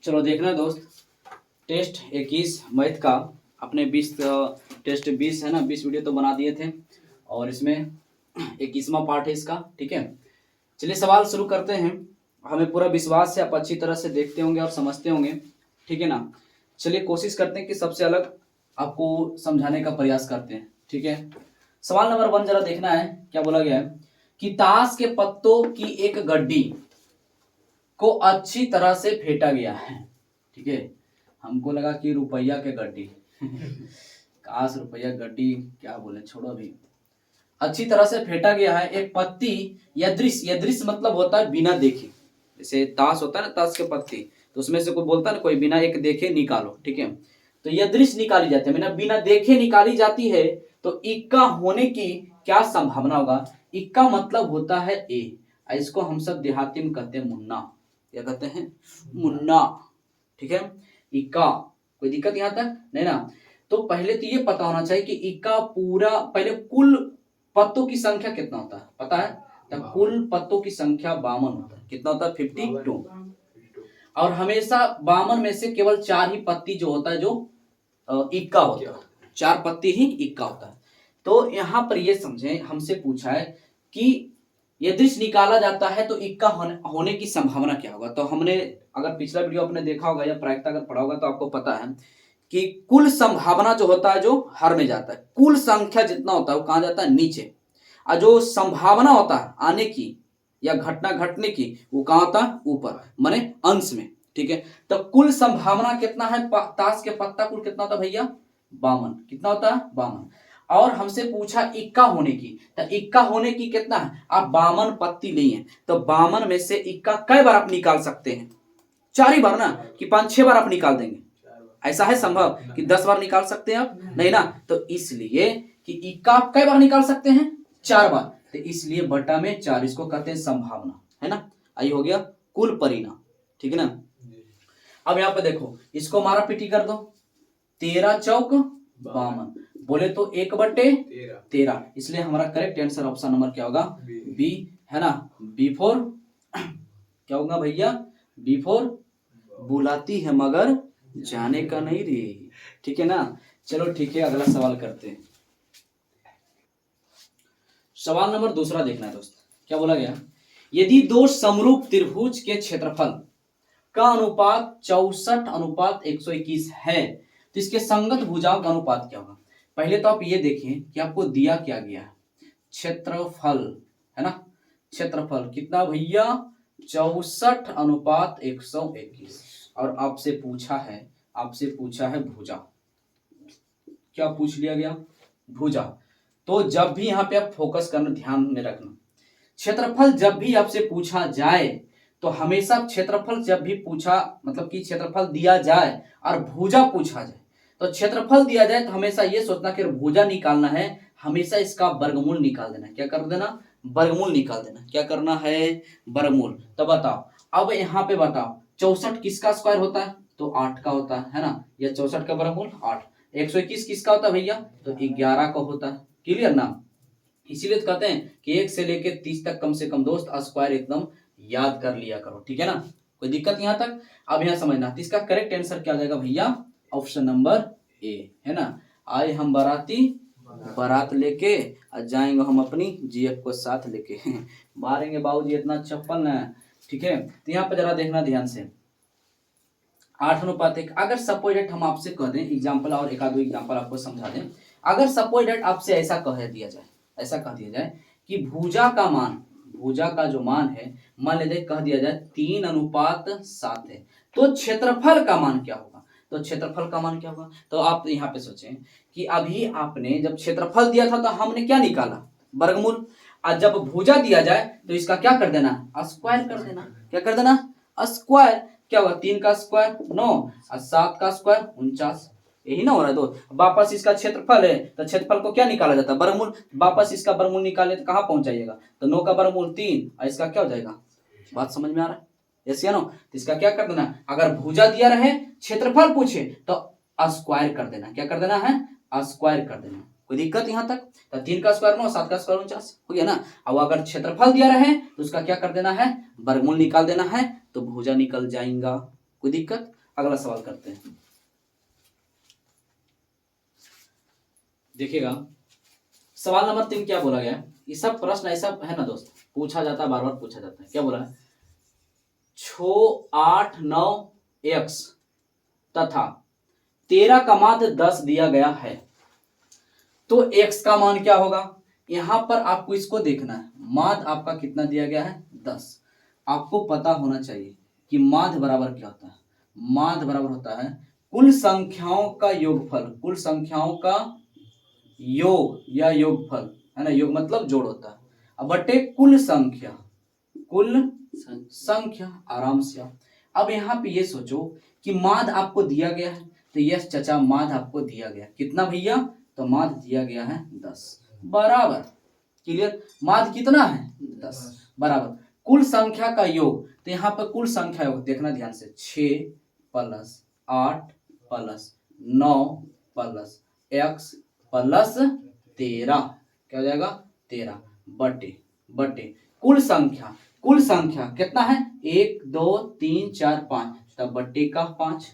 चलो देखना दोस्त, टेस्ट 21 मैथ का अपने 20 टेस्ट 20 है ना, 20 वीडियो तो बना दिए थे और इसमें 21वां पार्ट है इसका। ठीक है, चलिए सवाल शुरू करते हैं। हमें पूरा विश्वास है आप अच्छी तरह से देखते होंगे और समझते होंगे। ठीक है ना, चलिए कोशिश करते हैं कि सबसे अलग आपको समझाने का प्रयास करते हैं। ठीक है, सवाल नंबर 1 जरा देखना है, क्या बोला गया है कि ताश के पत्तों की एक गड्डी को अच्छी तरह से फेंटा गया है। ठीक है, हमको लगा कि रुपया के गड्डी काश रुपया गड्डी क्या बोले, छोड़ो अभी। अच्छी तरह से फेंटा गया है एक पत्ती यदृश मतलब होता है बिना देखे। जैसे ताश होता है ना, ताश के पत्ती, तो उसमें से कोई बोलता है ना कोई बिना एक देखे निकालो। ठीक है, तो यदृश निकाली जाती है, बिना देखे निकाली जाती है। तो इक्का होने की क्या संभावना होगा? इक्का मतलब होता है ए, इसको हम सब देहाती में कहते हैं मुन्ना। क्या कहते हैं? मुन्ना। ठीक है, इक्का, कोई दिक्कत यहां तक नहीं ना? तो पहले तो ये पता होना चाहिए कि इक्का पूरा, पहले कुल पत्तों की संख्या कितना होता है पता है? तो कुल पत्तों की संख्या 52 होता है। कितना होता है? 52। और हमेशा 52 में से केवल 4 ही पत्ती जो होता है जो इक्का होता है, 4 पत्ती ही इक्का होता है। तो यहाँ पर ये समझे, हमसे पूछा है कि यदृश निकाला जाता है तो इक्का होने की संभावना क्या होगा। तो हमने अगर पिछला वीडियो आपने देखा होगा या प्रायिकता अगर पढ़ा होगा तो आपको पता है कि कुल संभावना जो होता है जो हर में जाता है, कुल संख्या जितना होता है वो कहां जाता है? नीचे। और जो संभावना होता है आने की या घटना घटने की वो कहां होता है? ऊपर, माने अंश में। ठीक है, तो कुल संभावना कितना है? ताश के पत्ता कुल कितना होता है भैया? 52। कितना होता है? 52। और हमसे पूछा इक्का होने की, तो इक्का होने की कितना है? आप 52 पत्ती लिए तो 52 में से इक्का कई बार आप निकाल सकते हैं? 4 ही बार ना, कि 5-6 बार आप निकाल देंगे? ऐसा है संभव कि 10 बार निकाल सकते हैं आप? नहीं ना। तो इसलिए कि इक्का आप कई बार निकाल सकते हैं? 4 बार। तो इसलिए बटा में 4, इसको कहते हैं संभावना, है ना। आई हो गया कुल परिणाम। ठीक है ना। अब यहाँ पे देखो, इसको मारा पीटी कर दो, 13 चौक 52, बोले तो 1/13, इसलिए हमारा करेक्ट आंसर ऑप्शन नंबर क्या होगा? बी, है ना। B4 क्या होगा भैया? B4 बुलाती है मगर जाने का नहीं रे। ठीक है ना। चलो ठीक है, अगला सवाल करते हैं। सवाल नंबर 2 देखना है दोस्त, क्या बोला गया? यदि दो समरूप त्रिभुज के क्षेत्रफल का अनुपात 64:121 है तो इसके संगत भुजाओं का अनुपात क्या होगा? पहले तो आप ये देखें कि आपको दिया क्या गया है, क्षेत्रफल, है ना। क्षेत्रफल कितना भैया? 64:121। और आपसे पूछा है भुजा। क्या पूछ लिया गया? भुजा। तो जब भी यहाँ पे आप फोकस करना, ध्यान में रखना, क्षेत्रफल जब भी आपसे पूछा जाए तो हमेशा क्षेत्रफल जब भी पूछा, मतलब कि क्षेत्रफल दिया जाए और भुजा पूछा जाए, तो क्षेत्रफल दिया जाए तो हमेशा ये सोचना कि भुजा निकालना है, हमेशा इसका वर्गमूल निकाल देना। क्या कर देना? वर्गमूल निकाल देना। क्या करना है? वर्गमूल। तो बताओ, अब यहाँ पे बताओ 64 किसका स्क्वायर होता है? तो 8 का होता है ना। या 64 का वर्गमूल 8। 121 किसका होता है भैया? तो 11 का होता है। क्लियर ना। इसीलिए तो कहते हैं कि 1 से लेके 30 तक कम से कम दोस्त स्क्वायर एकदम याद कर लिया करो। ठीक है ना, कोई दिक्कत यहां तक? अब यहां समझना, तो इसका करेक्ट आंसर क्या हो जाएगा भैया? ऑप्शन नंबर ए, है ना। आए हम बारात लेके और जाएंगे हम अपनी जीएफ को साथ लेके मारेंगे बाबूजी इतना चप्पल ना। ठीक है, तो यहाँ पे जरा देखना ध्यान से, 8:1। अगर सपोज डेट हम आपसे कह दें एग्जाम्पल, और एक आधो एग्जाम्पल आपको समझा दें। अगर सपोज डेट आपसे ऐसा कह दिया जाए कि भुजा का जो मान है, मान लेते कह दिया जाए 3:7 है, तो क्षेत्रफल का मान क्या होगा? तो आप यहाँ पे सोचें कि अभी आपने जब क्षेत्रफल दिया था तो हमने क्या निकाला? वर्गमूल। और जब भुजा दिया जाए तो इसका क्या कर देना? स्क्वायर कर देना। क्या कर देना? स्क्वायर। क्या होगा? 3 का स्क्वायर 9 और 7 का स्क्वायर 49। यही ना हो रहा है दोस्त। वापस इसका क्षेत्रफल है तो क्षेत्रफल को क्या निकाला जाता है? वर्गमूल। वापस इसका वर्गमूल निकाले तो कहां पहुंच जाइएगा? तो 9 का वर्गमूल 3 और इसका क्या हो जाएगा? बात समझ में आ रहा है? यस या नो। तो इसका क्या कर देना, अगर भुजा दिया रहे क्षेत्रफल पूछे तो स्क्वायर कर देना। क्या कर देना है? स्क्वायर कर देना। कोई दिक्कत यहां तक? तो 3 का स्क्वायर 9, 7 का स्क्वायर 49 हो गया ना। अब अगर क्षेत्रफल दिया रहे तो उसका क्या कर देना है? वर्गमूल निकाल देना है, तो भुजा निकल जाएगा। कोई दिक्कत? अगला सवाल करते हैं। देखिएगा सवाल नंबर 3 क्या बोला गया है। ये सब प्रश्न ऐसा है ना दोस्त, पूछा जाता है, बार बार पूछा जाता है। क्या बोला है? 6, 8, 9 x तथा 13 का माध्य 10 दिया गया है, तो x का मान क्या होगा? यहां पर आपको इसको देखना है, माध्य आपका कितना दिया गया है? 10। आपको पता होना चाहिए कि माध्य बराबर क्या होता है। माध्य बराबर होता है कुल संख्याओं का योगफल, कुल संख्याओं का योग या योगफल, है ना, योग मतलब जोड़ होता है, अब बटे कुल संख्या, कुल संख्या, आराम से। अब यहाँ पे ये सोचो कि माध्य आपको दिया गया है, तो यस चाचा माध्य आपको दिया गया कितना भैया? तो माध्य दिया गया है 10 बराबर, क्लियर? माध्य कितना है? 10 बराबर कुल संख्या का योग, तो यहाँ पर कुल संख्या योग देखना ध्यान से, 6 plus 8 plus 9 plus x plus 13, क्या हो जाएगा? 13 बटे बटे कुल संख्या, कुल संख्या कितना है? 1 2 3 4 5, तब बट्टे का 5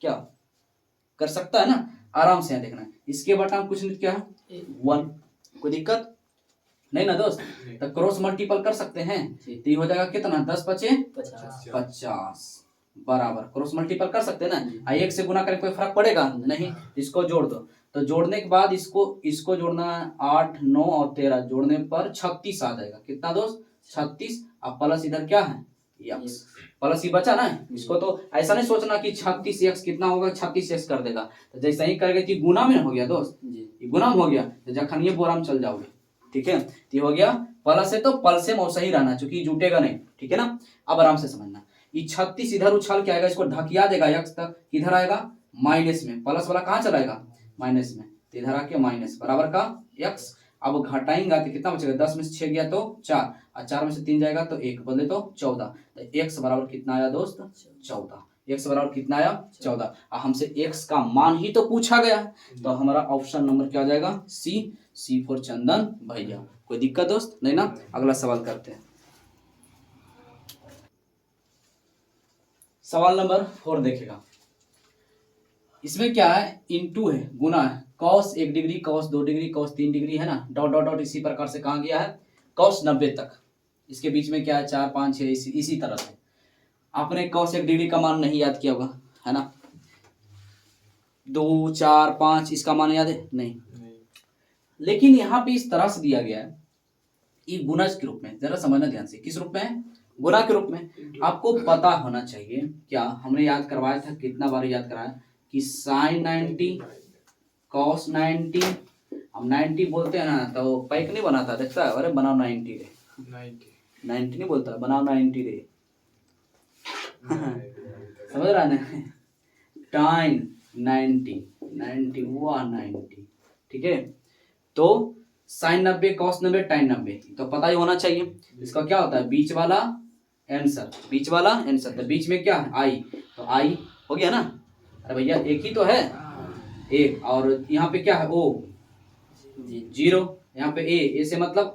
क्या कर सकता है ना, आराम से। देखना है इसके बटा कुछ नहीं, क्या है? 1, कोई दिक्कत नहीं ना दोस्त? तो क्रॉस मल्टीपल कर सकते हैं, तो ये हो जाएगा कितना? 10 पचे 50 बराबर क्रॉस मल्टीपल कर सकते हैं ना। एक से गुना करके कोई फर्क पड़ेगा नहीं, इसको जोड़ दो, तो जोड़ने के बाद इसको जोड़ना है, 8 9 और 13 जोड़ने पर 36 आ जाएगा। कितना दोस्त? 36। अब प्लस इधर क्या है? x प्लस ही बचा ना, इसको तो ऐसा नहीं सोचना कि 36x कितना होगा, 36x कर देगा, तो जैसे ही करेगा कि गुना में हो गया दोस्त, ये गुना में हो गया, तो जखन ये बोरा में चल जाओगे, ठीक है? तो हो गया प्लस है, तो पल से मौसा ही रहना, चूंकि जुटेगा नहीं, ठीक है ना? अब आराम से समझना, ये 36 इधर उछाल के आएगा, इसको ढकिया देगा x तक, किधर आएगा? माइनस में, प्लस वाला कहाँ चलाएगा? माइनस में, तो इधर आके माइनस बराबर का x। अब घटाएंगे तो कितना बचेगा? 10 में से 6 गया तो 4, और 4 में से 3 जाएगा तो 1, बदले तो 14, तो x बराबर कितना आया दोस्त? 14। x बराबर कितना आया? 14। हमसे x का मान ही तो पूछा गया है, तो हमारा ऑप्शन नंबर क्या हो जाएगा? सी फॉर चंदन भैया। कोई दिक्कत दोस्त नहीं ना? अगला सवाल करते हैं। सवाल नंबर 4 देखेगा, इसमें क्या है? इनटू है, गुना है, cos 1 degree, cos 2 degree, cos 3 degree, है ना, डॉट डॉट डॉट इसी प्रकार से कहाँ गया है? cos 90 तक। इसके बीच में क्या है? 4 5 6, इसी तरह से। आपने cos 1 डिग्री का मान नहीं याद किया होगा, है ना? 2 4 5 इसका मान याद है? नहीं। लेकिन यहाँ पे इस तरह से दिया गया है, ये गुना के रूप में, जरा समझना ध्यान से, किस रूप में है? गुना के रूप में। आपको पता होना चाहिए, क्या हमने याद करवाया था, कितना बार याद कराया कि sin 90 cos 90, हम 90 बोलते हैं ना तो पैक नहीं बनाता, देखता है, अरे बनाओ 90 रे, 90 नहीं बोलता, बनाओ 90 रे समझ रहा है? टाइन 90 90 हुआ 90, ठीक है? तो sin 90 cos 90 tan 90, तो पता ही होना चाहिए। इसका क्या होता है? बीच वाला आंसर, बीच वाला आंसर, तो बीच में क्या है? आई, तो आई हो गया ना? अरे भैया एक ही तो है, एक, और यहाँ पे क्या है? ओ 0, यहाँ पे ए से मतलब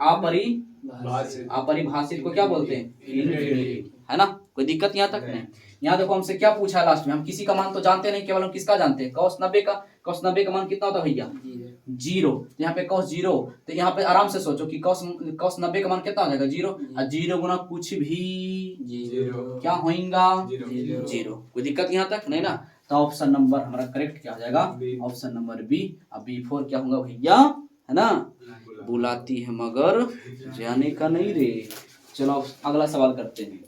अपरिभाषित को क्या बोलते हैं? इनफिनिटी, है ना? कोई दिक्कत यहाँ तक नहीं? यहाँ देखो हमसे क्या पूछा है लास्ट में, हम किसी का मान तो जानते नहीं, केवल हम किसका जानते हैं? cos 90 का। cos 90 का मान कितना होता है भैया? 0। यहाँ पे cos 0, तो यहाँ पे आराम से सोचो कि cos 90 का मान कितना हो जाएगा? 0, और 0 गुना कुछ भी क्या होगा? 0। कोई दिक्कत यहाँ तक नहीं ना? तो ऑप्शन नंबर हमारा करेक्ट क्या हो जाएगा? Option number B. अब B4 क्या होगा भैया, है ना? बुलाती है मगर जाने का नहीं रे। चलो अगला सवाल करते हैं।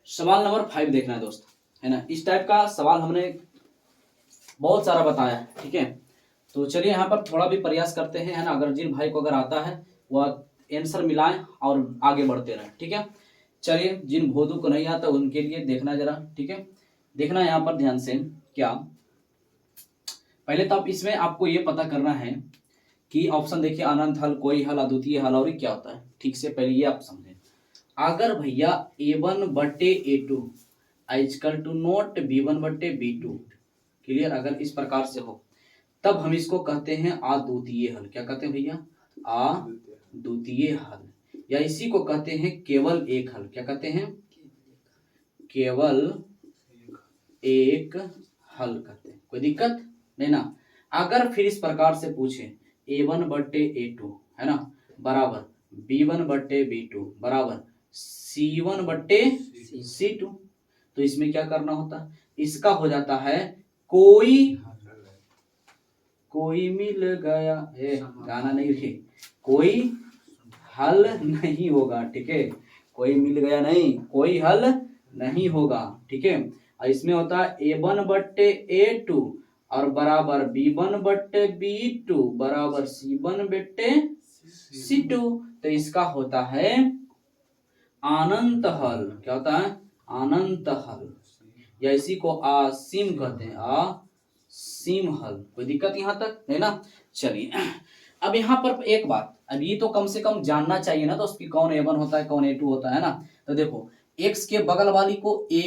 सवाल नंबर 5 देखना है दोस्त, है ना? इस टाइप का सवाल हमने बहुत सारा बताया, ठीक है? तो चलिए यहाँ पर थोड़ा भी प्रयास करते हैं, है ना? अगर जिन भाई को अगर आता है वह आंसर मिलाएं और आगे बढ़ते रहें, ठीक है? चलिए जिन भोदू को नहीं आता उनके लिए देखना जरा, ठीक है? देखना यहाँ पर ध्यान से, क्या पहले तो आप इसमें आपको ये पता करना है कि ऑप्शन देखिए, अनंत हल, कोई हल, अद्वितीय हल, और क्या होता है, ठीक से पहले ये आप समझें। अगर भैया A1 बटे A2 equal to note B1 बटे B2, क्लियर? अगर इस प्रकार से हो तब हम इसको कहते हैं अद्वितीय हल। क्या कहते हैं भैया? अद्वितीय हल, या इसी को कहते हैं केवल एक हल। क्या कहते हैं? केवल एक हल करते हैं, कोई दिक्कत नहीं ना। अगर फिर इस प्रकार से पूछे A1/A2 है ना बराबर B1/B2 बराबर C1/C2, तो इसमें क्या करना होता, इसका हो जाता है कोई मिल गया, गाना नहीं रे, कोई हल नहीं होगा, ठीक है, कोई मिल गया नहीं, कोई हल नहीं होगा, ठीक है। और इसमें होता है A1/A2 और बराबर B1/B2 बराबर C1/C2, तो इसका होता है अनंत हल। क्या होता है, अनंत हल, या इसी को असीम कहते हैं, असीम हल। कोई दिक्कत यहाँ तक नहीं ना। चलिए अब यहाँ पर एक बात, अब ये तो कम से कम जानना चाहिए ना दोस्त कि कौन A1 होता है कौन A2 होता है ना। तो देखो x के बगल वाली को a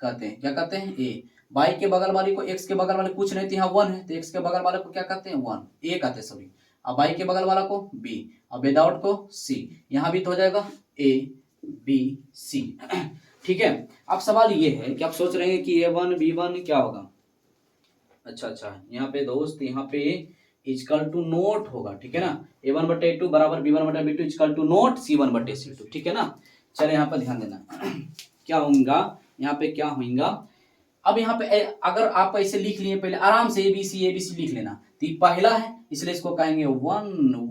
कहते हैं, क्या कहते हैं a, y के बगल वाली को, x के बगल वाले कुछ नहीं तो यहाँ 1 है तो x के बगल वाले को क्या कहते हैं 1, a कहते हैं सभी। अब y के बगल वाला को b और विदाउट को c, यहाँ भी तो हो जाएगा a b c ठीक है। अब सवाल ये है कि आप सोच रहे हैं कि A1 B1 क्या होगा, अच्छा यहाँ पे दोस्त, यहाँ पे इजकल टू नोट होगा, ठीक है ना। A1/A2 बराबर B1/B2 is equal to note C1/C2, ठीक है ना। चले यहाँ पर ध्यान देना क्या होगा, यहाँ पे क्या होगा। अब यहाँ पे अगर आप ऐसे लिख लिए पहले आराम से ABC लिख लेना, तो ये पहला है इसलिए इसको कहेंगे 1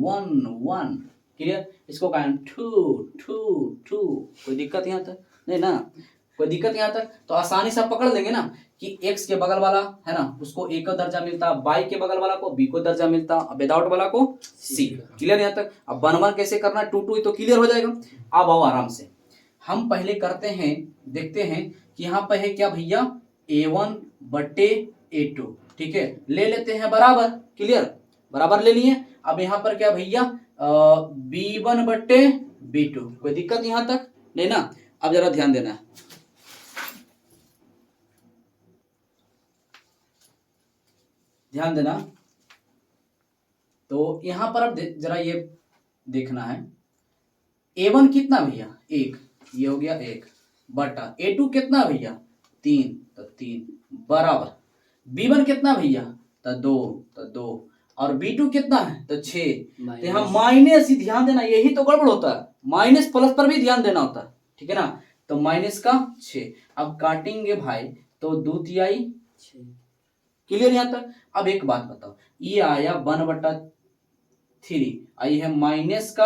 1 1, क्लियर। इसको कहेंगे 2 2 2, कोई दिक्कत यहाँ तक नहीं ना, कोई दिक्कत यहाँ तक। तो आसानी से आप पकड़ लेंगे ना कि x के बगल वाला है ना उसको a का दर्जा मिलता, y के बगल वाला को b को दर्जा मिलता, विदाउट वाला को c, क्लियर यहाँ तक। अब 1 1 कैसे करना है, 2 2 तो क्लियर हो जाएगा। अब आओ आराम से हम पहले करते हैं, देखते हैं कि यहाँ पे है क्या भैया A1/A2, ठीक है, ले लेते हैं बराबर, क्लियर, बराबर ले लिए। अब यहाँ पर क्या भैया B1/B2, कोई दिक्कत यहाँ तक नहीं ना। अब जरा ध्यान देना, ध्यान देना। तो यहाँ पर अब जरा ये देखना है A1 कितना भैया 1, ये हो गया 1 बटा A2 कितना भैया 3, तो 3 बराबर B1 कितना भैया तो 2, तो 2 और B2 कितना है तो 6। तो यहाँ माइनस ही ध्यान देना, यही तो गड़बड़ होता है, माइनस प्लस पर भी ध्यान देना होता है, ठीक है ना। तो माइनस का 6, अब काटेंगे भाई तो 2 तिहाई, क्लियर यहाँ तक। अब एक बात बताओ, ये आया 1/3, आई है माइनस का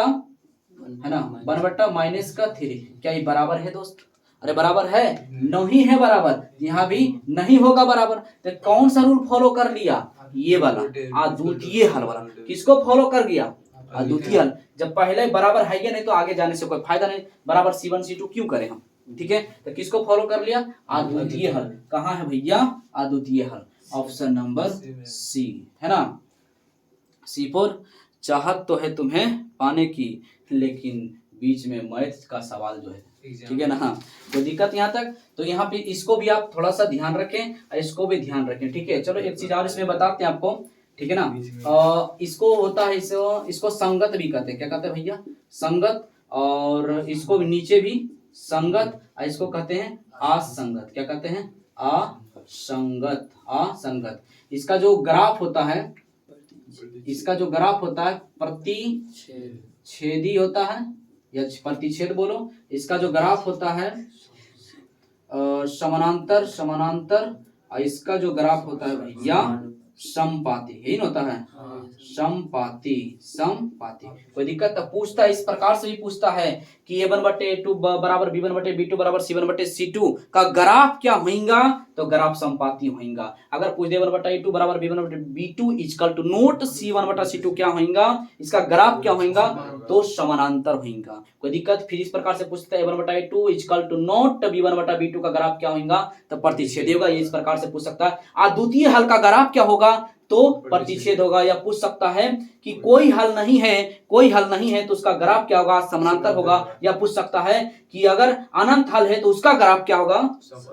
है ना 1/-3, क्या ये बराबर है दोस्त, अरे बराबर है नहीं है बराबर, यहाँ भी नहीं होगा बराबर। तो कौन सा रूल फॉलो कर लिया, ये वाला अद्वितीय हल वाला। किसको फॉलो कर गया, अद्वितीय हल। जब पहले बराबर है या नहीं तो आगे जाने से कोई फायदा नहीं, बराबर C1 C2 क्यों करें हम, ठीक है। तो किसको फॉलो कर लिया, अद्वितीय हल। कहाँ है भैया अद्वितीय हल, ऑप्शन नंबर C है ना। C4 चाहत तो है तुम्हें पाने की, लेकिन बीच में मैथ का सवाल जो है, ठीक है ना। हाँ कोई दिक्कत यहाँ तक। तो यहाँ पे इसको भी आप थोड़ा सा ध्यान रखें और इसको भी ध्यान रखें, ठीक है। चलो एक चीज और इसमें बताते हैं आपको, ठीक है ना। इसको होता है इसको संगत भी कहते हैं, क्या कहते हैं भैया संगत, और इसको नीचे भी संगत, और इसको कहते हैं असंगत, क्या कहते हैं असंगत, असंगत। इसका जो ग्राफ होता है, इसका जो ग्राफ होता है प्रतिच्छेदी होता है या प्रतिच्छेद बोलो, इसका जो ग्राफ होता है समानांतर समानांतर, और इसका जो ग्राफ होता है भैया समपाती, यही होता है समपाती, समपाती। कोई दिक्कत तो पूछता है, इस प्रकार से भी पूछता है कि A1/A2 बराबर B1/B2 बराबर C1/C2 का ग्राफ क्या होगा, तो ग्राफ समपाती होगा। अगर पूछ दे A1/A2 बराबर B1/B2 equal to note C1/C2 क्या होगा, इसका ग्राफ क्या होगा, तो समानांतर होगा। कोई दिक्कत, फिर इस प्रकार से पूछता है A1/A2 equal to note B1/B2 का ग्राफ क्या होगा, तो प्रतिच्छेदी होगा, ये इस प्रकार से पूछ सकता है। अद्वितीय हल का ग्राफ क्या होगा, तो प्रतिच्छेद होगा। या पूछ सकता है कि कोई हल नहीं है, कोई हल नहीं है तो उसका ग्राफ क्या होगा, समानांतर होगा। या पूछ सकता है कि अगर अनंत हल है तो उसका ग्राफ क्या होगा,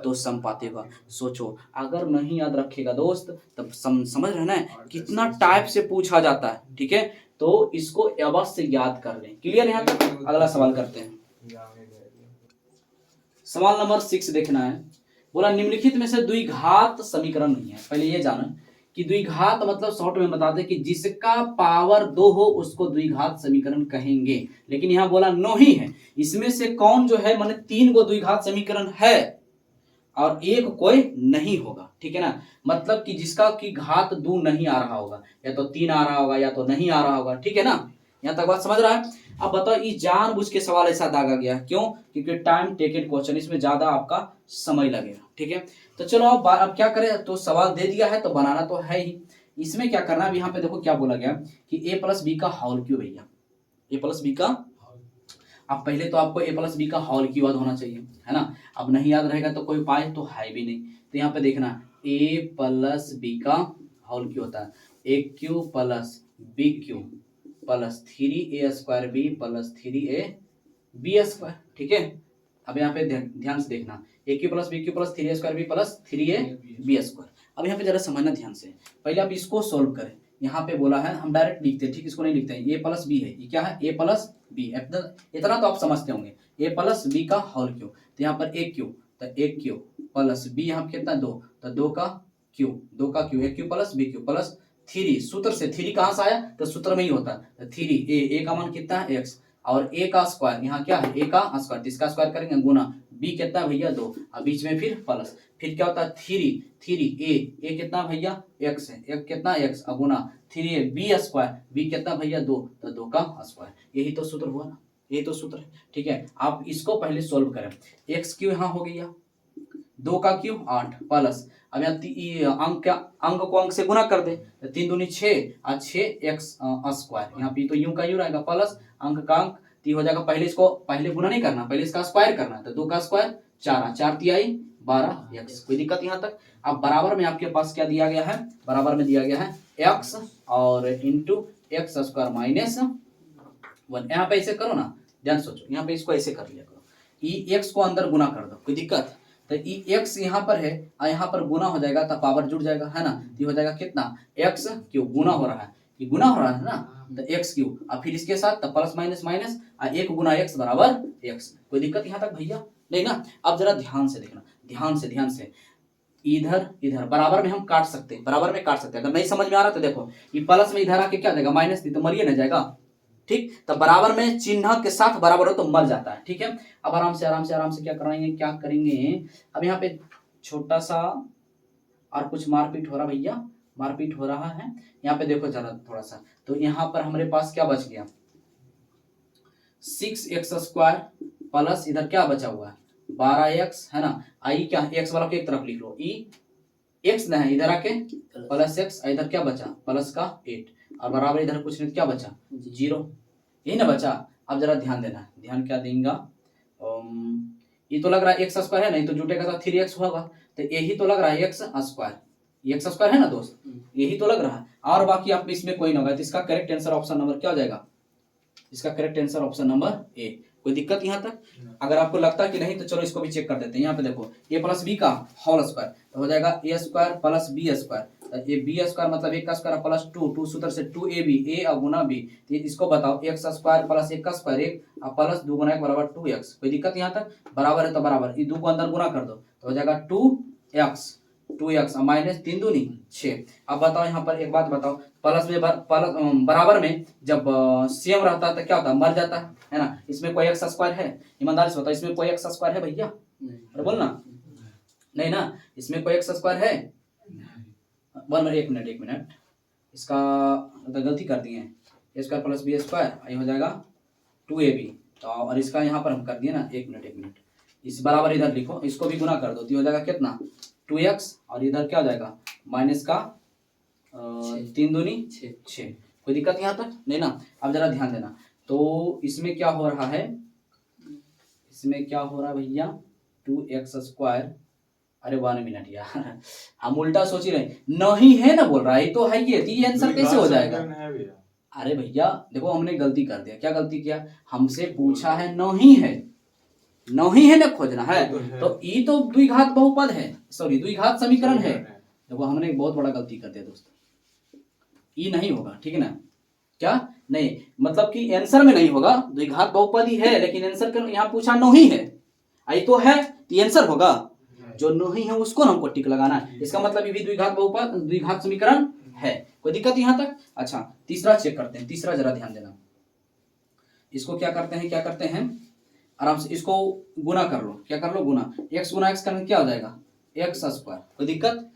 तो समपाती होगा। सोचो, अगर नहीं याद रखेगा दोस्त तब समझ रहे ना कितना टाइप से पूछा जाता है, ठीक है। तो इसको अवश्य याद कर लें, क्लियर। यहाँ तक अगला सवाल करते हैं। सवाल नंबर 6 देखना है। बोला निम्नलिखित में से द्विघात समीकरण नहीं है। पहले ये जाना कि द्विघात मतलब शॉर्ट में बताते कि जिसका पावर 2 हो उसको द्विघात समीकरण कहेंगे, लेकिन यहाँ बोला नहीं है। इसमें से कौन जो है माने 3 को द्विघात समीकरण है और एक कोई नहीं होगा, ठीक है ना। मतलब कि जिसका की घात 2 नहीं आ रहा होगा, या तो 3 आ रहा होगा या तो नहीं आ रहा होगा, ठीक है ना। यहाँ तक बात समझ रहा है। अब बताओ ये जानबूझ के सवाल ऐसा दागा गया क्यों? क्योंकि टाइम टेकन क्वेश्चन, इसमें ज्यादा आपका समय लगेगा, ठीक है। तो चलो अब क्या करें, तो सवाल दे दिया है तो बनाना तो है ही। इसमें क्या करना है, यहाँ पे देखो क्या बोला गया कि a प्लस बी का होल क्यों भैया, a प्लस बी का। अब पहले तो आपको a प्लस बी का होल क्यों याद होना चाहिए, है ना। अब नहीं याद रहेगा तो कोई उपाय तो है भी नहीं। तो यहाँ पे देखना a प्लस बी का होल क्यों होता है, a cube plus b cube plus 3a² b plus 3ab², ठीक है। अब यहाँ पे ध्यान से देखना a cube plus b cube plus 3a² b plus 3ab²। अब यहाँ पे जरा समझना ध्यान से, पहले आप इसको सोल्व करें। यहाँ पे बोला है हम डायरेक्ट लिखते हैं, ठीक, इसको नहीं लिखते हैं। ए प्लस बी है, ये क्या है, ए प्लस बी। इतना तो आप समझते होंगे, ए प्लस बी का होल क्यू। तो यहाँ पर ए क्यू, तो ए क्यू प्लस बी यहाँ कितना 2, तो 2 का cube, a cube plus b cube plus 3। सूत्र से 3 कहाँ से आया, तो सूत्र में ही होता है 3। ए का मान कितना है x, और ए का स्क्वायर यहाँ क्या है, ए का स्क्वायर, इसका स्क्वायर करेंगे गुना, बी कितना है भैया 2, और बीच में फिर प्लस, फिर क्या होता है 3 ए कितना भैया x है, एक कितना x गुना 3a b², बी कितना भैया 2, तो 2 का स्क्वायर। यही तो सूत्र हुआ ना, यही तो सूत्र है, ठीक है। आप इसको पहले सोल्व करें। एक्स क्यू यहाँ हो गया, 2 का क्यू 8 प्लस, अब यहाँ अंक को अंक से गुना कर दे, 3 दूनी 6 और 6x², यहाँ पे तो यूं का यूं रहेगा प्लस अंक का अंक 3 हो जाएगा। पहले इसको पहले गुना नहीं करना, पहले इसका स्क्वायर करना है। तो 2 का स्क्वायर 4, 4 तिहाई 12x, कोई दिक्कत यहाँ तक। अब बराबर में आपके पास क्या दिया गया है, बराबर में दिया गया है x और इंटू x² माइनस 1। यहाँ पे ऐसे करो ना, ध्यान सोचो, यहाँ पे इसको ऐसे कर लिया करो, ई x को अंदर गुना कर दो, कोई दिक्कत। तो ई x यहाँ पर है और यहाँ पर गुना हो जाएगा तो पावर जुड़ जाएगा, है ना। तो हो जाएगा कितना x क्यू, गुना हो रहा है, ये गुना हो रहा है ना, तो x क्यू, और फिर इसके साथ तो प्लस माइनस माइनस, और 1 गुना x बराबर x। कोई दिक्कत यहाँ तक भैया नहीं ना। अब जरा ध्यान से देखना, ध्यान से इधर इधर बराबर में हम काट सकते हैं, बराबर में काट सकते हैं। अगर नहीं समझ में आ रहा तो देखो, ये प्लस में इधर आके क्या देगा माइनस, तो मरिए ना जाएगा, ठीक। तो बराबर में चिन्ह के साथ बराबर हो तो मर जाता है, ठीक है। अब आराम से क्या करेंगे, अब यहाँ पे छोटा सा और कुछ मारपीट हो रहा भैया, मारपीट हो रहा है। यहाँ पे देखो जरा थोड़ा सा, तो यहाँ पर हमारे पास क्या बच गया 6x² प्लस इधर क्या बचा हुआ है 12x, है ना। आई क्या x वाला को एक तरफ लिख लो, ई x ना है, इधर आके प्लस x, इधर क्या बचा प्लस का 8, और बराबर इधर कुछ नहीं, क्या बचा 0, यही ना बचा। अब जरा ध्यान देना, ध्यान क्या देंगे, ये तो लग रहा है x² है, नहीं तो जुटेगा तो 3x होगा, तो यही तो लग रहा है x² है ना दोस्त, यही तो लग रहा है। और बाकी आप इसमें कोई ना होगा, तो इसका करेक्ट आंसर ऑप्शन नंबर क्या हो जाएगा, इसका correct answer option number A. कोई दिक्कत यहाँ तक? अगर आपको लगता है कि नहीं तो चलो इसको भी चेक कर देते हैं। यहाँ पे देखो a प्लस बी का होल स्क्वायर तो हो जाएगा a² प्लस b², ये b² मतलब 1 का स्क्वायर प्लस 2 सूत्र से 2ab, a और गुना b, तो इसको बताओ x² प्लस 1 का स्क्वायर 1 और प्लस 2 गुना 1 बराबर 2x। कोई दिक्कत यहाँ तक? बराबर है तो बराबर, ये 2 को अंदर गुना कर दो तो हो जाएगा 2x और माइनस 3 दूनी 6। अब बताओ यहाँ पर एक बात बताओ, प्लस में बराबर में जब सेम रहता है तो क्या होता है, मर जाता है ना। इसमें कोई x² है, ईमानदारी से बताओ, इसमें कोई x² है भैया? अरे बोल ना, नहीं ना, इसमें कोई x² है? एक मिनट, इसका तो गलती कर दिए हैं, a² प्लस b², ये हो जाएगा 2ab, तो और इसका यहाँ पर हम कर दिए ना, एक मिनट, इस बराबर इधर लिखो, इसको भी गुना कर दो तो हो जाएगा कितना 2x, और इधर क्या हो जाएगा माइनस का 3 दूनी 6। कोई दिक्कत यहाँ तक नहीं ना। अब जरा ध्यान देना, तो इसमें क्या हो रहा है, भैया 2x², अरे 1 मिनट यार, हम उल्टा सोच ही रहे, नहीं है ना बोल रहा है, तो है ये आंसर कैसे हो जाएगा? अरे भैया देखो, हमने गलती कर दिया। क्या गलती किया? हमसे पूछा है नहीं है ना खोजना है, तो ई तो द्विघात बहुपद है, सॉरी द्विघात समीकरण है। देखो हमने एक बहुत बड़ा गलती कर दिया दोस्तों, ई नहीं होगा, ठीक है ना। क्या नहीं मतलब कि आंसर में नहीं होगा, द्विघात बहुपद ही है, लेकिन आंसर यहाँ पूछा नहीं है, आई तो है, तो ये आंसर होगा। जो नहीं है उसको हमको टिक लगाना है। इसका मतलब ये भी द्विघात बहुपद द्विघात समीकरण है। कोई दिक्कत यहाँ तक? अच्छा, तीसरा चेक करते हैं। तीसरा जरा ध्यान देना। इसको क्या करते हैं आराम से इसको गुना कर लो। क्या कर लो? गुना। x गुना x करने क्या हो जाएगा? x square. कोई दिक्कत?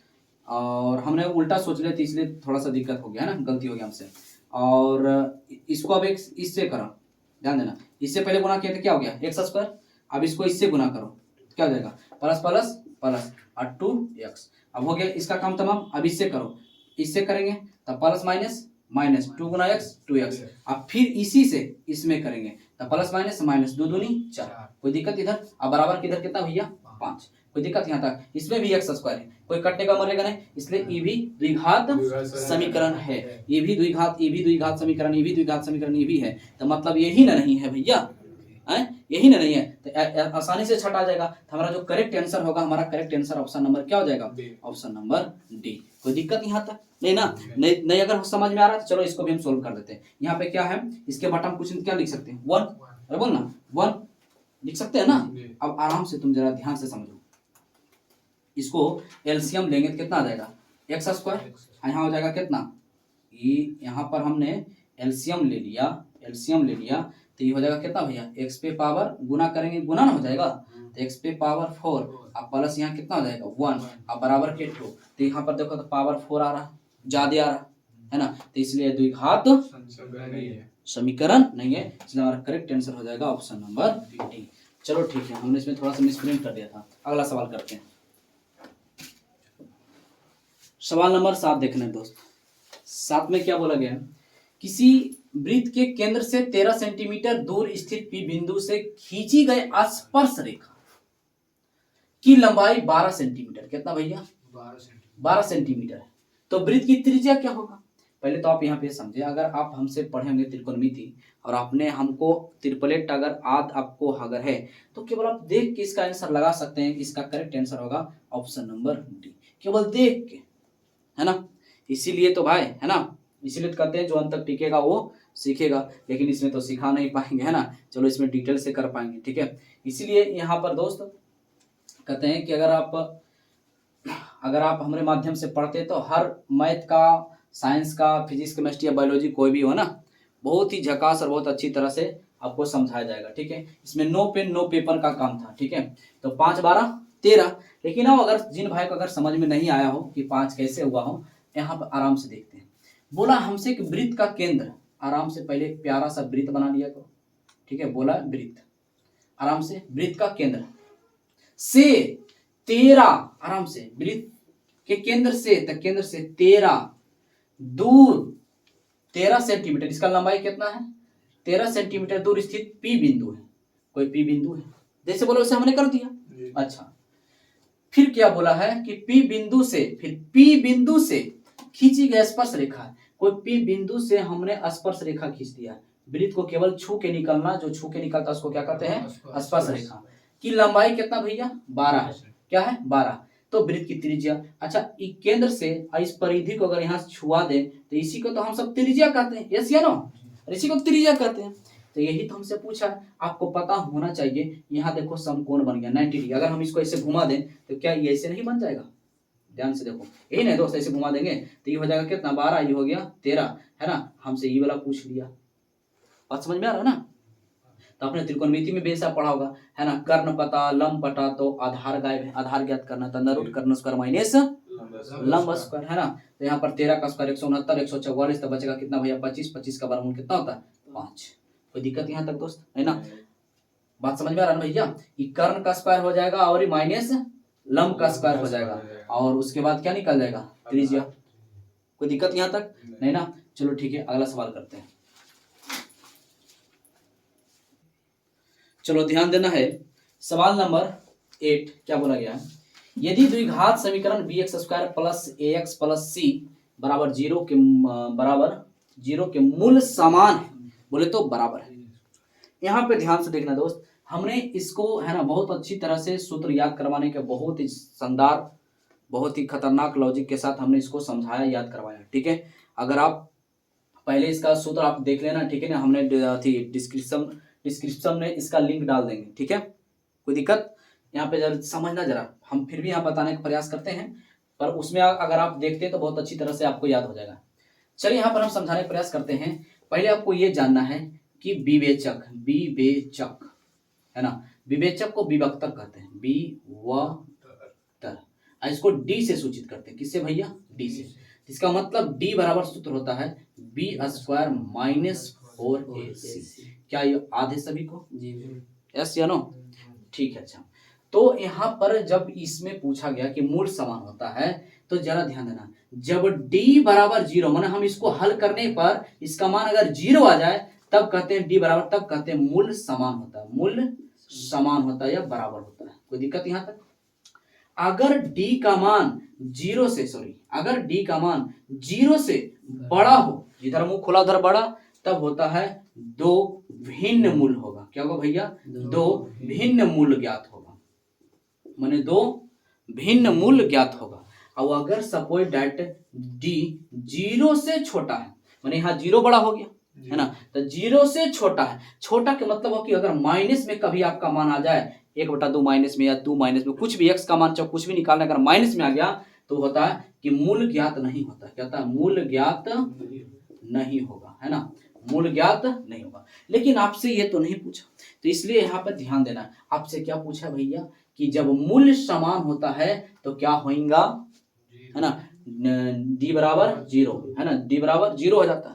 और हमने उल्टा सोच लिया तो इसलिए थोड़ा सा दिक्कत हो गया है ना, गलती हो गया हमसे। और इसको अब एक इससे करो, ध्यान देना। इससे पहले गुना किया था क्या हो गया? x square. अब इसको इससे गुना करो, क्या हो जाएगा? प्लस प्लस प्लस और 2x। अब हो गया इसका काम तमाम। अब इससे करो, इससे करेंगे तब प्लस माइनस माइनस 2 गुना x 2x। अब फिर इसी से इसमें करेंगे तब प्लस माइनस माइनस 2 दूनी 4। कोई दिक्कत इधर? अब बराबर किधर कितना भैया? 5। कोई दिक्कत यहाँ तक? इसमें भी x स्क्वायर है, कोई कटने का मरेगा नहीं, इसलिए ये भी द्विघात समीकरण है। ये भी द्विघात समीकरण, ये भी द्विघात समीकरण, ये भी है। तो मतलब यही ना नहीं है भैया, यही ना नहीं है तो आसानी से छट आ जाएगा। तो हमारा जो करेक्ट आंसर होगा, हमारा करेक्ट आंसर ऑप्शन नंबर क्या हो जाएगा? Option number D. कोई दिक्कत यहाँ तक नहीं ना? नहीं अगर समझ में आ रहा है तो चलो इसको भी हम सोल्व कर देते हैं। यहाँ पे क्या है, इसके बटन कुछ क्या लिख सकते हैं? 1। अरे बोल ना 1 लिख सकते हैं ना। अब आराम से तुम जरा ध्यान से समझो। इसको एलसीएम लेंगे तो कितना आ जाएगा? x square. यहाँ हो जाएगा कितना? ये यहाँ पर हमने एलसीएम ले लिया तो ये हो जाएगा कितना भैया? x पे पावर गुना करेंगे, गुना ना हो जाएगा तो x पे पावर 4 अब प्लस यहाँ कितना हो जाएगा? 1 अब बराबर के 2। तो यहाँ पर देखो तो पावर 4 आ रहा, ज्यादा आ रहा है ना, तो इसलिए द्विघात समीकरण नहीं है। इसलिए हमारा करेक्ट आंसर हो जाएगा ऑप्शन नंबर डी। चलो ठीक है, हमने इसमें थोड़ा सा मिसप्रिंट कर दिया था। अगला सवाल करते हैं। सवाल नंबर 7 देखना दोस्त। 7 में क्या बोला गया है? किसी वृत्त के केंद्र से 13 सेंटीमीटर दूर स्थित P बिंदु से खींची गई स्पर्श रेखा की लंबाई 12 सेंटीमीटर। कितना भैया? 12 सेंटीमीटर है। तो वृत्त की त्रिज्या क्या होगा? पहले तो आप यहाँ पे समझे, अगर आप हमसे पढ़े होंगे त्रिकोणमिति और आपने हमको ट्रिपलेट अगर आपको अगर है तो केवल आप देख के इसका आंसर लगा सकते हैं। इसका करेक्ट आंसर होगा ऑप्शन नंबर डी, केवल देख के, है ना। इसीलिए तो भाई, है ना, इसीलिए तो कहते हैं जो अंत तक टिकेगा वो सीखेगा। लेकिन इसमें तो सिखा नहीं पाएंगे, है ना। चलो इसमें डिटेल से कर पाएंगे, ठीक है। इसीलिए यहाँ पर दोस्त कहते हैं कि अगर आप हमारे माध्यम से पढ़ते तो हर मैथ का, साइंस का, फिजिक्स, केमिस्ट्री या बायोलॉजी कोई भी हो ना, बहुत ही झकास और बहुत अच्छी तरह से आपको समझाया जाएगा, ठीक है। इसमें नो पेन नो पेपर का काम था, ठीक है। तो 5 12 13। लेकिन अब अगर जिन भाई को अगर समझ में नहीं आया हो कि 5 कैसे हुआ हो, यहाँ पर आराम से देखते हैं। बोला हमसे कि वृत्त का केंद्र, आराम से पहले एक प्यारा सा वृत्त बना लिया करो, ठीक है। बोला वृत्त, आराम से वृत्त का केंद्र से 13, आराम से वृत्त के केंद्र से 13 दूर 13 सेंटीमीटर, इसका लंबाई कितना है? 13 सेंटीमीटर दूर स्थित P बिंदु है। कोई P बिंदु है, जैसे बोलो वैसे हमने कर दिया। अच्छा, फिर क्या बोला है कि P बिंदु से खींची गई स्पर्श रेखा है। कोई P बिंदु से हमने स्पर्श रेखा खींच दिया। वृत्त को केवल छू के निकलना, जो छू के निकलता है उसको क्या कहते हैं? स्पर्श रेखा। की लंबाई कितना भैया? 12 है। क्या है? 12। तो वृत्त की त्रिज्या, अच्छा केंद्र से इस परिधि को अगर यहाँ छुआ दे तो इसी को तो हम सब त्रिज्या कहते हैं, यस या नो, इसी को त्रिज्या कहते हैं। तो यही तो हमसे पूछा है, आपको पता होना चाहिए। यहाँ देखो समकोण बन गया 90 डिग्री। अगर हम इसको ऐसे घुमा दें तो क्या ये ऐसे नहीं बन जाएगा? ध्यान से देखो, यही नहीं दोस्त, ऐसे घुमा देंगे तो ये हो जाएगा कितना? 12, ये हो गया 13, है ना। हमसे ये वाला पूछ लिया, बात समझ में आ रहा है ना। तो आपने त्रिकोणमिति में बेसा पढ़ा होगा, है ना। कर्ण पता, लंब पता तो आधार गायब है, आधार ज्ञात करना था। अंडर रूट कर्ण स्क्वायर माइनस लंब स्क्वायर, है ना। तो यहाँ पर 13 का स्क्वायर 169, 144, तो बचेगा कितना भैया? 25। 25 का वर्गमूल कितना होता है? 5। कोई दिक्कत यहाँ तक दोस्त, है ना। बात समझ में आ रहा है भैया। ये कर्ण का स्क्वायर हो जाएगा और ये माइनस लंब का स्क्वायर हो जाएगा, और उसके बाद क्या निकल जाएगा? त्रिज्या। कोई दिक्कत यहाँ तक नहीं ना। चलो ठीक है, अगला सवाल करते हैं। चलो ध्यान देना है। सवाल नंबर 8 क्या बोला गया है? यदि द्विघात समीकरण bx square plus ax plus c बराबर 0 के मूल समान है, बोले तो बराबर है। यहाँ पे ध्यान से देखना दोस्त, हमने इसको, है ना, बहुत अच्छी तरह से सूत्र याद करवाने के बहुत ही शानदार, बहुत ही खतरनाक लॉजिक के साथ हमने इसको समझाया, याद करवाया, ठीक है। अगर आप पहले इसका सूत्र आप देख लेना, ठीक है ना। हमने डिस्क्रिप्शन में इसका लिंक डाल देंगे, ठीक है। कोई दिक्कत यहाँ पे जरा समझना, जरा हम फिर भी यहाँ बताने का प्रयास करते हैं, पर उसमें अगर आप देखते हैं तो बहुत अच्छी तरह से आपको याद हो जाएगा। चलिए यहाँ पर हम समझाने का प्रयास करते हैं। पहले आपको ये जानना है कि विवेचक, विवेचक है ना, विवेचक को विभक्तक कहते हैं, विवतर, इसको डी से सूचित करते हैं। किससे भैया? डी से। इसका मतलब डी बराबर सूत्र होता है बी स्क्वायर माइनस 4ac। क्या ये आधे सभी को? यस या नो? ठीक है। अच्छा, तो यहाँ पर जब इसमें पूछा गया कि मूल समान होता है तो जरा ध्यान देना, जब d बराबर 0, माने हम इसको हल करने पर इसका मान अगर 0 आ जाए तब कहते हैं d बराबर, तब कहते हैं मूल समान होता है, मूल समान होता है या बराबर होता है। कोई दिक्कत यहाँ तक? अगर d का मान 0 से, अगर d का मान 0 से बड़ा हो, इधर मुंह खुला उधर बड़ा, तब होता है दो भिन्न मूल होगा। क्या होगा भैया? दो भिन्न मूल ज्ञात होगा, माने दो भिन्न मूल ज्ञात होगा। और अगर सपोज डेट d 0 से छोटा है, माने यहाँ 0 बड़ा हो गया है ना, तो 0 से छोटा है, छोटा के मतलब हो कि अगर माइनस में कभी आपका मान आ जाए 1/2 माइनस में या 2 माइनस में, कुछ भी x का मान चाहे कुछ भी निकालना, अगर माइनस में आ गया तो होता है कि मूल ज्ञात नहीं होता। क्या होता है? मूल ज्ञात नहीं होगा, है ना, मूल ज्ञात नहीं होगा। लेकिन आपसे ये तो नहीं पूछा, तो इसलिए यहाँ पर ध्यान देना। आपसे क्या पूछा भैया कि जब मूल समान होता है तो क्या होगा, है ना, d बराबर 0, है ना, d बराबर 0 हो जाता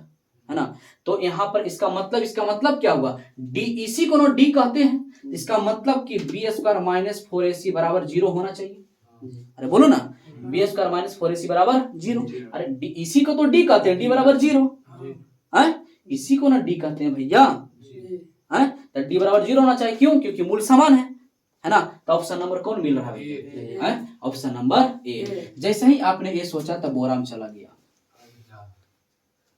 है ना। तो यहाँ पर इसका मतलब क्या हुआ? d, इसी को ना d कहते हैं, इसका मतलब कि बी स्क्वायर माइनस 4ac बराबर 0 होना चाहिए। अरे बोलो ना, बी स्क्वायर माइनस 4ac बराबर 0। अरे इसी को तो d कहते हैं, d बराबर 0 है, इसी को ना d कहते हैं भैया, है, तो d बराबर 0 होना चाहिए। क्यों? क्योंकि मूल समान है ना। तो ऑप्शन नंबर कौन मिल रहा है? Option number A. जैसे ही आपने ये सोचा तब बोराम चला गया,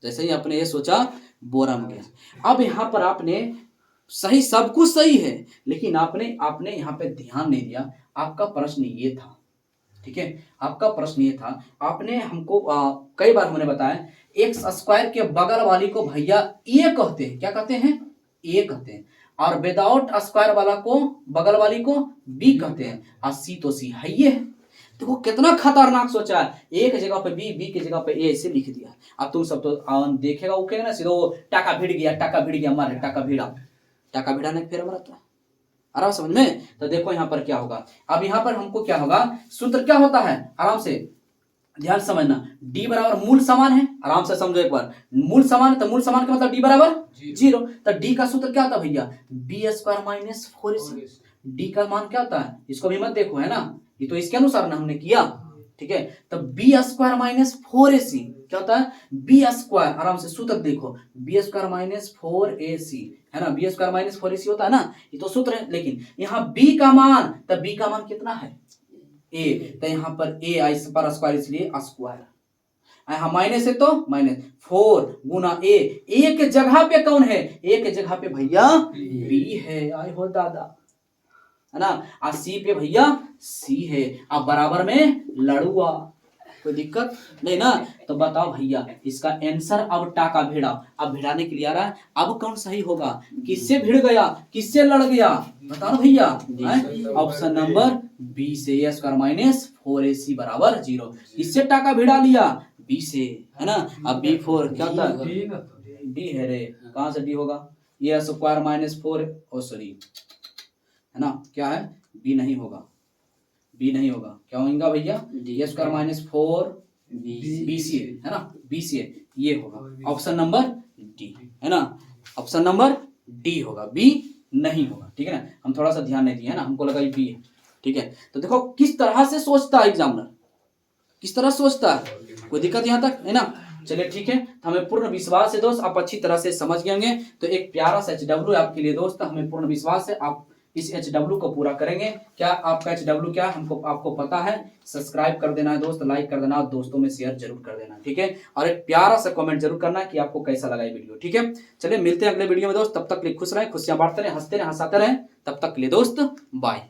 जैसे ही आपने ये सोचा बोराम गया। अब यहाँ पर आपने सही, सब कुछ सही है, लेकिन आपने यहाँ पे ध्यान नहीं दिया। आपका प्रश्न ये था, ठीक है, आपका प्रश्न ये था, आपने हमको कई बार हमने बताया एक्स स्क्वायर के बगल वाली को भैया ए कहते हैं। क्या कहते हैं? ए कहते हैं। और विदाउट स्क्वायर वाला को, बगल वाली को बी कहते हैं। और सी तो सी है ये। देखो कितना खतरनाक सोचा है, ए की जगह पे बी, बी की जगह पे ए ऐसे लिख दिया। अब तुम सब तो देखेगा उकेगा ना, सीधो टाका भिड़ गया मारे, टाका भिड़ा नहीं फिर हमारा तो आराम समझ में। तो देखो यहाँ पर क्या होगा, अब यहाँ पर हमको क्या होगा, सूत्र क्या होता है, आराम से ध्यान समझना। d बराबर मूल समान है, आराम से समझो एक बार, मूल समान है तो मूल समान का मतलब d बराबर 0। तो d का सूत्र क्या होता है भैया? B square minus 4ac। d का मान क्या होता है, इसको भी मत देखो, है ना, ये तो इसके अनुसार ना हमने किया, ठीक है। तो बी स्क्वायर माइनस 4ac क्या होता है? बी स्क्वायर, आराम से सूत्र देखो, बी स्क्वायर माइनस 4ac, है ना, बी स्क्वायर माइनस 4ac होता है ना, ये तो सूत्र है। लेकिन यहाँ b का मान, तब b का मान कितना है? a, तो यहाँ पर a आई पर स्क्वायर, इसलिए स्क्वायर, यहाँ माइनस है तो माइनस 4 गुना a, एक जगह पे कौन है? एक जगह पे भैया b है, आए हो दादा, है ना, और सी पे भैया सी है, अब बराबर में लड़ुआ, कोई दिक्कत नहीं ना। तो बताओ भैया इसका आंसर अब टाका भिड़ा, अब भिड़ाने के लिए आ रहा है, अब कौन सही होगा? किससे भिड़ गया, किससे लड़ गया, बताओ भैया। ऑप्शन नंबर बी से, ए स्क्वायर माइनस 4ac बराबर 0। किससे टाका भिड़ा लिया? बी से, है ना। अब b4 क्या होता है? डी है रे, कहां से डी होगा? ए स्क्वायर माइनस 4, सॉरी, है ना, क्या है? बी नहीं होगा, बी नहीं होगा, क्या होगा भैया? ए स्क्वायर माइनस 4 bc, है ना, bc ये होगा ऑप्शन नंबर डी, है ना, ऑप्शन नंबर डी होगा, बी नहीं होगा, ठीक है ना। हम थोड़ा सा ध्यान नहीं दिए, है ना, हमको लगा ये बी है, ठीक है। तो देखो किस तरह से सोचता है एग्जामिनर, किस तरह सोचता है, कोई दिक्कत यहाँ तक है ना। चलिए ठीक है, हमें पूर्ण विश्वास है दोस्त आप अच्छी तरह से समझ गए होंगे। तो एक प्यारा सा HW आपके लिए दोस्त, हमें पूर्ण विश्वास है आप इस HW को पूरा करेंगे। क्या आपका HW क्या है हमको, आपको पता है। सब्सक्राइब कर देना है दोस्त, लाइक कर देना और दोस्तों में शेयर जरूर कर देना, ठीक है। और एक प्यारा सा कमेंट जरूर करना कि आपको कैसा लगा ये वीडियो, ठीक है। चलिए मिलते हैं अगले वीडियो में दोस्त, तब तक के लिए खुश रहें, खुशियां बांटते रहें, हंसते रहें, हंसाते रहें, तब तक के लिए दोस्त बाय।